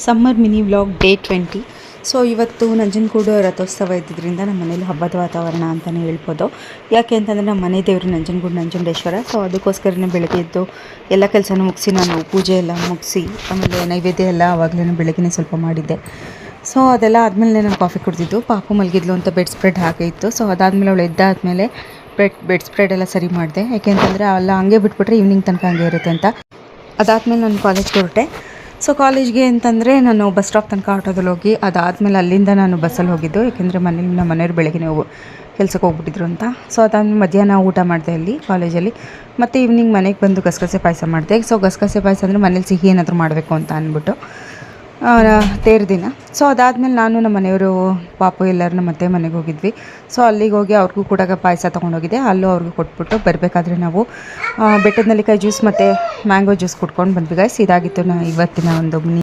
Summer mini vlog day 20. So ಇವತ್ತು ನಂಜನಗೂಡು ರಥೋತ್ಸವ ಇದ್ದಿದ್ದರಿಂದ ನಮ್ಮ ಮನೇಲಿ ಹಬ್ಬದ ವಾತಾವರಣ ಅಂತಲೇ ಹೇಳ್ಬೋದು. ಯಾಕೆ ಅಂತಂದರೆ ನಮ್ಮ ಮನೆ ದೇವರು ನಂಜನಗೂಡು ನಂಜುಂಡೇಶ್ವರ. ಸೊ ಅದಕ್ಕೋಸ್ಕರನೇ ಬೆಳಗ್ಗೆ ಎದ್ದು ಎಲ್ಲ ಕೆಲಸನೂ ಮುಗಿಸಿ ನಾನು ಪೂಜೆ ಎಲ್ಲ ಮುಗಿಸಿ ಆಮೇಲೆ ನೈವೇದ್ಯ ಎಲ್ಲ ಆವಾಗಲೇ ಬೆಳಗ್ಗೆ ಸ್ವಲ್ಪ ಮಾಡಿದ್ದೆ. ಸೊ ಅದೆಲ್ಲ ಆದಮೇಲೆ ನಾನು ಕಾಫಿ ಕುಡಿದಿದ್ದು. ಪಾಪು ಮಲಗಿದ್ಲು ಅಂತ ಬೆಡ್ ಸ್ಪ್ರೆಡ್ ಹಾಗೆ ಇತ್ತು. ಸೊ ಅದಾದಮೇಲೆ ಅವಳು ಎದ್ದಾದಮೇಲೆ ಬೆಡ್ ಸ್ಪ್ರೆಡ್ ಎಲ್ಲ ಸರಿ ಮಾಡಿದೆ. ಯಾಕೆಂತಂದರೆ ಅಲ್ಲ ಹಂಗೆ ಬಿಟ್ಬಿಟ್ರೆ ಈವ್ನಿಂಗ್ ತನಕ ಹಂಗೆ ಇರುತ್ತೆ ಅಂತ. ಅದಾದಮೇಲೆ ನಾನು ಕಾಲೇಜ್ಗೆ ಹೊರಟೆ. ಸೊ ಕಾಲೇಜ್ಗೆ ಅಂತಂದರೆ ನಾನು ಬಸ್ ಸ್ಟಾಪ್ ತನಕ ಆಟೋದಲ್ಲಿ ಹೋಗಿ ಅದಾದಮೇಲೆ ಅಲ್ಲಿಂದ ನಾನು ಬಸ್ಸಲ್ಲಿ ಹೋಗಿದ್ದು. ಏಕೆಂದರೆ ನಮ್ಮ ಮನೆಯವ್ರು ಬೆಳಗ್ಗೆ ಕೆಲಸಕ್ಕೆ ಹೋಗ್ಬಿಟ್ಟಿದ್ರು ಅಂತ. ಸೊ ಅದಾದಮೇಲೆ ಮಧ್ಯಾಹ್ನ ಊಟ ಮಾಡಿದೆ ಅಲ್ಲಿ ಕಾಲೇಜಲ್ಲಿ. ಮತ್ತು ಈವ್ನಿಂಗ್ ಮನೆಗೆ ಬಂದು ಗಸಗಸೆ ಪಾಯಸ ಮಾಡಿದೆ. ಸೊ ಗಸಗಸೆ ಪಾಯಸ ಅಂದರೆ ಮನೇಲಿ ಸಿಹಿ ಏನಾದರೂ ಮಾಡಬೇಕು ಅಂತ ಅಂದ್ಬಿಟ್ಟು ತೇರು ದಿನ. ಸೊ ಅದಾದಮೇಲೆ ನಾನು ನಮ್ಮ ಮನೆಯವರು ಪಾಪು ಎಲ್ಲರೂ ನಮ್ಮ ಅತ್ತೆ ಮನೆಗೆ ಹೋಗಿದ್ವಿ. ಸೊ ಅಲ್ಲಿಗೆ ಹೋಗಿ ಅವ್ರಿಗೂ ಕೂಡ ಪಾಯಸ ತೊಗೊಂಡೋಗಿದ್ದೆ. ಅಲ್ಲೂ ಅವ್ರಿಗೂ ಕೊಟ್ಬಿಟ್ಟು ಬರಬೇಕಾದ್ರೆ ನಾವು ಬೆಟ್ಟದ ನೆಲ್ಲಿಕಾಯಿ ಜ್ಯೂಸ್ ಮತ್ತು ಮ್ಯಾಂಗೋ ಜ್ಯೂಸ್ ಕುಡ್ಕೊಂಡು ಬಂದ್ವಿ ಗೈಸ್. ಇದಾಗಿತ್ತು ಇವತ್ತಿನ ಒಂದು